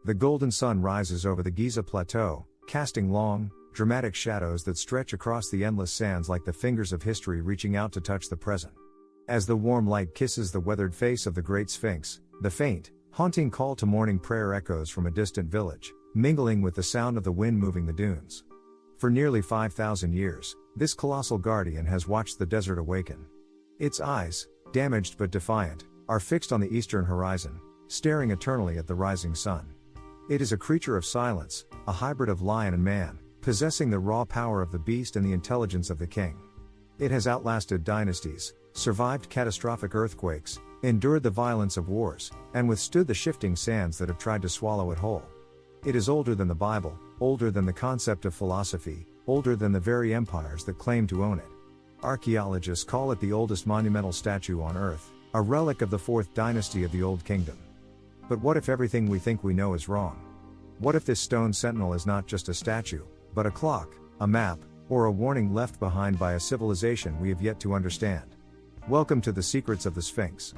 The golden sun rises over the Giza plateau, casting long, dramatic shadows that stretch across the endless sands like the fingers of history reaching out to touch the present. As the warm light kisses the weathered face of the great Sphinx, the faint, haunting call to morning prayer echoes from a distant village, mingling with the sound of the wind moving the dunes. For nearly 5,000 years, this colossal guardian has watched the desert awaken. Its eyes, damaged but defiant, are fixed on the eastern horizon, staring eternally at the rising sun. It is a creature of silence, a hybrid of lion and man, possessing the raw power of the beast and the intelligence of the king. It has outlasted dynasties, survived catastrophic earthquakes, endured the violence of wars, and withstood the shifting sands that have tried to swallow it whole. It is older than the Bible, older than the concept of philosophy, older than the very empires that claim to own it. Archaeologists call it the oldest monumental statue on Earth, a relic of the 4th dynasty of the Old Kingdom. But what if everything we think we know is wrong? What if this stone sentinel is not just a statue, but a clock, a map, or a warning left behind by a civilization we have yet to understand? Welcome to the Secrets of the Sphinx.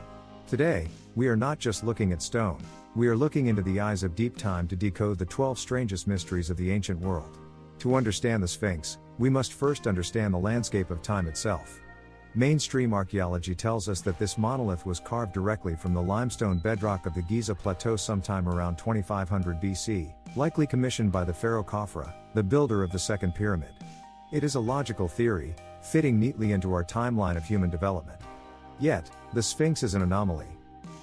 Today, we are not just looking at stone, we are looking into the eyes of deep time to decode the 12 strangest mysteries of the ancient world. To understand the Sphinx, we must first understand the landscape of time itself. Mainstream archaeology tells us that this monolith was carved directly from the limestone bedrock of the Giza plateau sometime around 2500 BC, likely commissioned by the pharaoh Khafra, the builder of the second pyramid. It is a logical theory, fitting neatly into our timeline of human development. Yet, the Sphinx is an anomaly.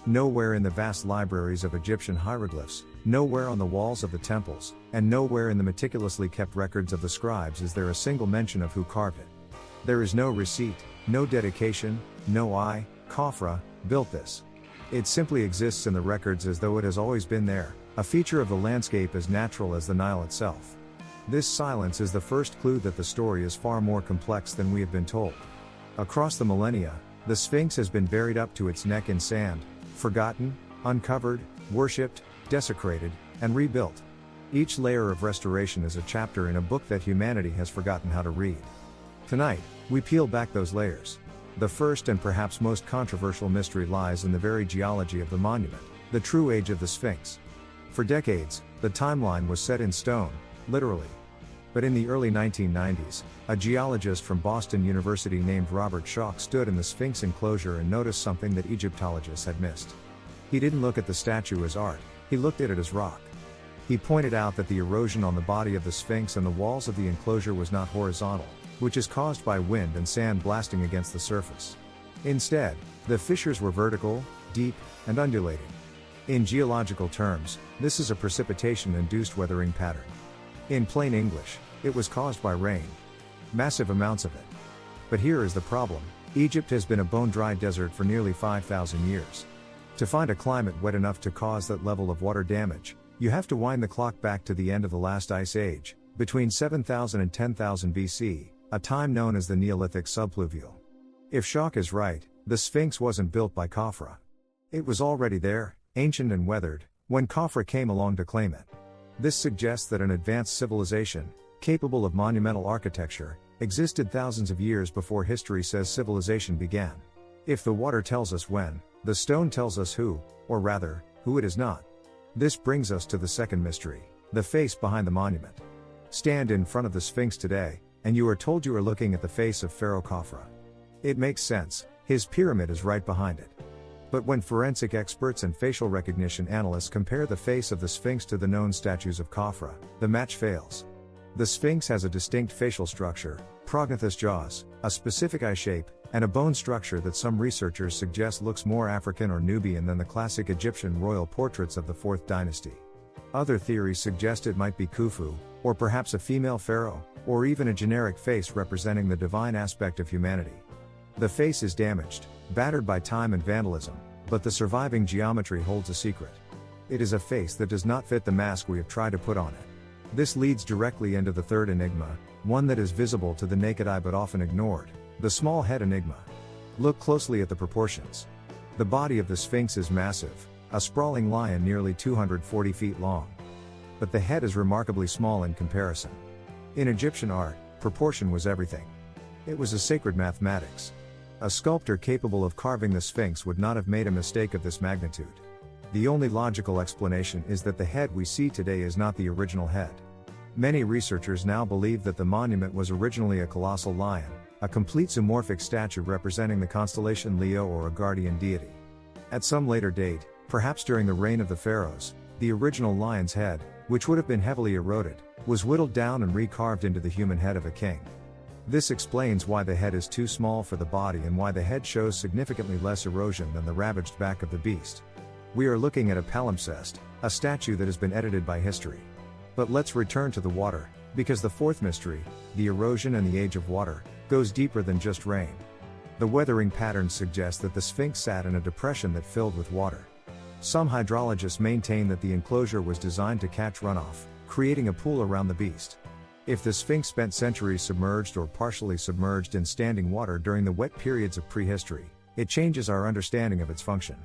Nowhere in the vast libraries of Egyptian hieroglyphs, nowhere on the walls of the temples, and nowhere in the meticulously kept records of the scribes is there a single mention of who carved it. There is no receipt, no dedication, no I, Khafra, built this. It simply exists in the records as though it has always been there, a feature of the landscape as natural as the Nile itself. This silence is the first clue that the story is far more complex than we have been told. Across the millennia, the Sphinx has been buried up to its neck in sand, forgotten, uncovered, worshipped, desecrated, and rebuilt. Each layer of restoration is a chapter in a book that humanity has forgotten how to read. Tonight, we peel back those layers. The first and perhaps most controversial mystery lies in the very geology of the monument, the true age of the Sphinx. For decades, the timeline was set in stone, literally. But in the early 1990s, a geologist from Boston University named Robert Schoch stood in the Sphinx enclosure and noticed something that Egyptologists had missed. He didn't look at the statue as art, he looked at it as rock. He pointed out that the erosion on the body of the Sphinx and the walls of the enclosure was not horizontal, which is caused by wind and sand blasting against the surface. Instead, the fissures were vertical, deep, and undulating. In geological terms, this is a precipitation-induced weathering pattern. In plain English, it was caused by rain. Massive amounts of it. But here is the problem: Egypt has been a bone-dry desert for nearly 5,000 years. To find a climate wet enough to cause that level of water damage, you have to wind the clock back to the end of the last ice age, between 7,000 and 10,000 BC, a time known as the Neolithic subpluvial. If Schoch is right, the Sphinx wasn't built by Khafra. It was already there, ancient and weathered, when Khafra came along to claim it. This suggests that an advanced civilization, capable of monumental architecture, existed thousands of years before history says civilization began. If the water tells us when, the stone tells us who, or rather, who it is not. This brings us to the second mystery, the face behind the monument. Stand in front of the Sphinx today, and you are told you are looking at the face of Pharaoh Khafra. It makes sense, his pyramid is right behind it. But when forensic experts and facial recognition analysts compare the face of the Sphinx to the known statues of Khafra, the match fails. The Sphinx has a distinct facial structure, prognathous jaws, a specific eye shape, and a bone structure that some researchers suggest looks more African or Nubian than the classic Egyptian royal portraits of the 4th dynasty. Other theories suggest it might be Khufu, or perhaps a female pharaoh, or even a generic face representing the divine aspect of humanity. The face is damaged, battered by time and vandalism, but the surviving geometry holds a secret. It is a face that does not fit the mask we have tried to put on it. This leads directly into the third enigma, one that is visible to the naked eye but often ignored, the small head enigma. Look closely at the proportions. The body of the Sphinx is massive, a sprawling lion nearly 240 feet long. But the head is remarkably small in comparison. In Egyptian art, proportion was everything. It was a sacred mathematics. A sculptor capable of carving the Sphinx would not have made a mistake of this magnitude. The only logical explanation is that the head we see today is not the original head. Many researchers now believe that the monument was originally a colossal lion, a complete zoomorphic statue representing the constellation Leo or a guardian deity. At some later date, perhaps during the reign of the pharaohs, the original lion's head, which would have been heavily eroded, was whittled down and recarved into the human head of a king. This explains why the head is too small for the body and why the head shows significantly less erosion than the ravaged back of the beast. We are looking at a palimpsest, a statue that has been edited by history. But let's return to the water, because the fourth mystery, the erosion and the age of water, goes deeper than just rain. The weathering patterns suggest that the Sphinx sat in a depression that filled with water. Some hydrologists maintain that the enclosure was designed to catch runoff, creating a pool around the beast. If the Sphinx spent centuries submerged or partially submerged in standing water during the wet periods of prehistory, it changes our understanding of its function.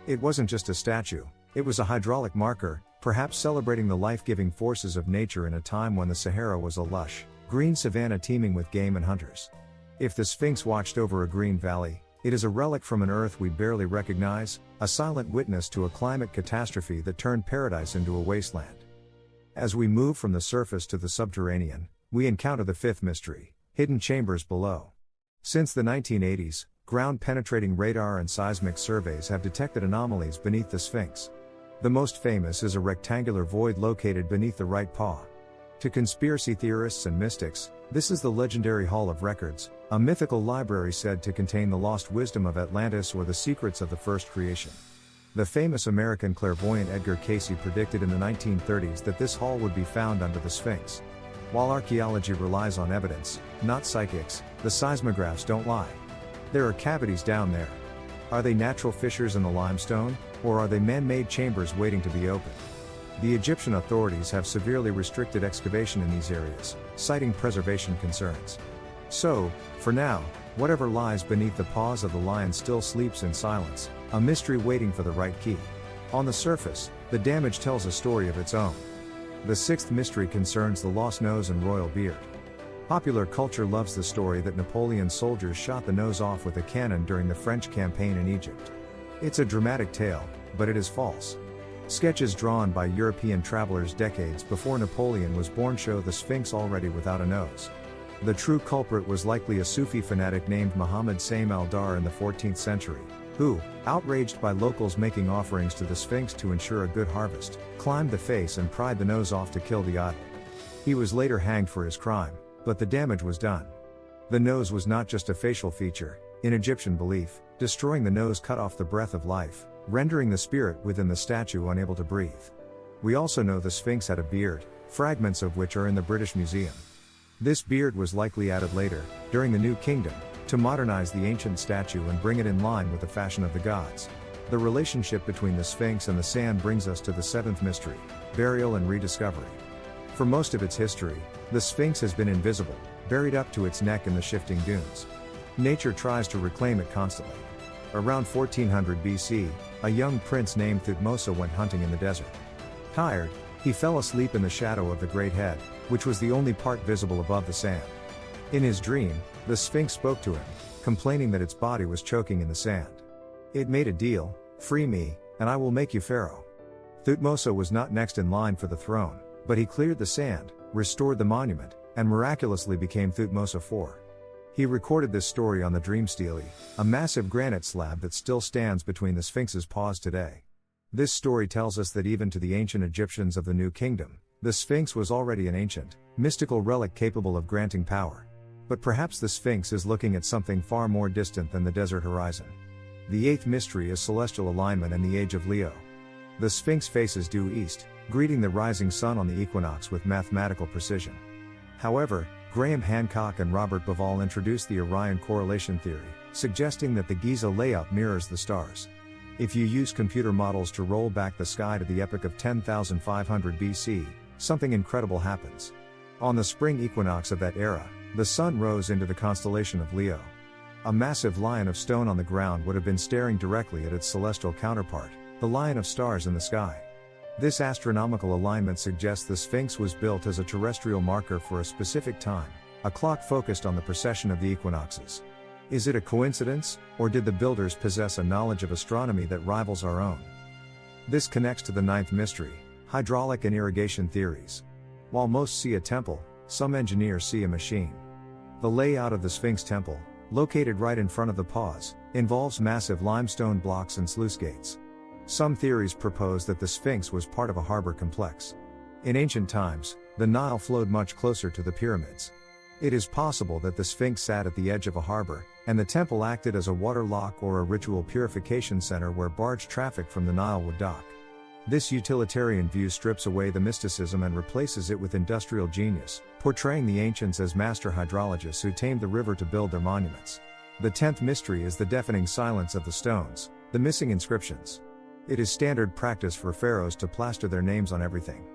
It wasn't just a statue, it was a hydraulic marker, perhaps celebrating the life-giving forces of nature in a time when the Sahara was a lush, green savanna teeming with game and hunters. If the Sphinx watched over a green valley, it is a relic from an Earth we barely recognize, a silent witness to a climate catastrophe that turned paradise into a wasteland. As we move from the surface to the subterranean, we encounter the fifth mystery, hidden chambers below. Since the 1980s, ground-penetrating radar and seismic surveys have detected anomalies beneath the Sphinx. The most famous is a rectangular void located beneath the right paw. To conspiracy theorists and mystics, this is the legendary Hall of Records, a mythical library said to contain the lost wisdom of Atlantis or the secrets of the first creation. The famous American clairvoyant Edgar Cayce predicted in the 1930s that this hall would be found under the Sphinx. While archaeology relies on evidence, not psychics, the seismographs don't lie. There are cavities down there. Are they natural fissures in the limestone, or are they man-made chambers waiting to be opened? The Egyptian authorities have severely restricted excavation in these areas, citing preservation concerns. So, for now, whatever lies beneath the paws of the lion still sleeps in silence, a mystery waiting for the right key. On the surface, the damage tells a story of its own. The sixth mystery concerns the lost nose and royal beard. Popular culture loves the story that Napoleon's soldiers shot the nose off with a cannon during the French campaign in Egypt. It's a dramatic tale, but it is false. Sketches drawn by European travelers decades before Napoleon was born show the Sphinx already without a nose. The true culprit was likely a Sufi fanatic named Muhammad Saim al-Dar in the 14th century, who, outraged by locals making offerings to the Sphinx to ensure a good harvest, climbed the face and pried the nose off to kill the idol. He was later hanged for his crime, but the damage was done. The nose was not just a facial feature. In Egyptian belief, destroying the nose cut off the breath of life, rendering the spirit within the statue unable to breathe. We also know the Sphinx had a beard, fragments of which are in the British Museum. This beard was likely added later, during the New Kingdom, to modernize the ancient statue and bring it in line with the fashion of the gods. The relationship between the Sphinx and the sand brings us to the seventh mystery, burial and rediscovery. For most of its history, the Sphinx has been invisible, buried up to its neck in the shifting dunes. Nature tries to reclaim it constantly. Around 1400 BC, a young prince named Thutmose went hunting in the desert. Tired, he fell asleep in the shadow of the great head, which was the only part visible above the sand. In his dream, the Sphinx spoke to him, complaining that its body was choking in the sand. It made a deal: free me, and I will make you pharaoh. Thutmose was not next in line for the throne, but he cleared the sand, restored the monument, and miraculously became Thutmose IV. He recorded this story on the dream stele, a massive granite slab that still stands between the Sphinx's paws today. This story tells us that even to the ancient Egyptians of the New Kingdom, the Sphinx was already an ancient, mystical relic capable of granting power. But perhaps the Sphinx is looking at something far more distant than the desert horizon. The eighth mystery is celestial alignment and the age of Leo. The Sphinx faces due east, greeting the rising sun on the equinox with mathematical precision. However, Graham Hancock and Robert Bauval introduced the Orion correlation theory, suggesting that the Giza layout mirrors the stars. If you use computer models to roll back the sky to the epoch of 10,500 BC, something incredible happens. On the spring equinox of that era, the sun rose into the constellation of Leo. A massive lion of stone on the ground would have been staring directly at its celestial counterpart, the lion of stars in the sky. This astronomical alignment suggests the Sphinx was built as a terrestrial marker for a specific time, a clock focused on the precession of the equinoxes. Is it a coincidence, or did the builders possess a knowledge of astronomy that rivals our own? This connects to the ninth mystery, hydraulic and irrigation theories. While most see a temple, some engineers see a machine. The layout of the Sphinx temple, located right in front of the pause, involves massive limestone blocks and sluice gates. Some theories propose that the Sphinx was part of a harbor complex. In ancient times, the Nile flowed much closer to the pyramids. It is possible that the Sphinx sat at the edge of a harbor, and the temple acted as a water lock or a ritual purification center where barge traffic from the Nile would dock. This utilitarian view strips away the mysticism and replaces it with industrial genius, portraying the ancients as master hydrologists who tamed the river to build their monuments. The 10th mystery is the deafening silence of the stones, the missing inscriptions. It is standard practice for pharaohs to plaster their names on everything.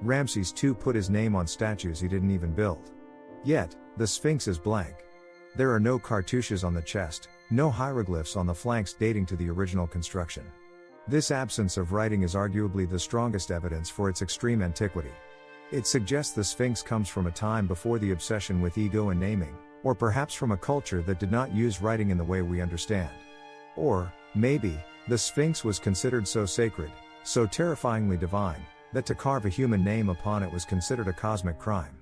Ramses II put his name on statues he didn't even build. Yet, the Sphinx is blank. There are no cartouches on the chest, no hieroglyphs on the flanks dating to the original construction. This absence of writing is arguably the strongest evidence for its extreme antiquity. It suggests the Sphinx comes from a time before the obsession with ego and naming, or perhaps from a culture that did not use writing in the way we understand. Or, maybe, the Sphinx was considered so sacred, so terrifyingly divine, that to carve a human name upon it was considered a cosmic crime.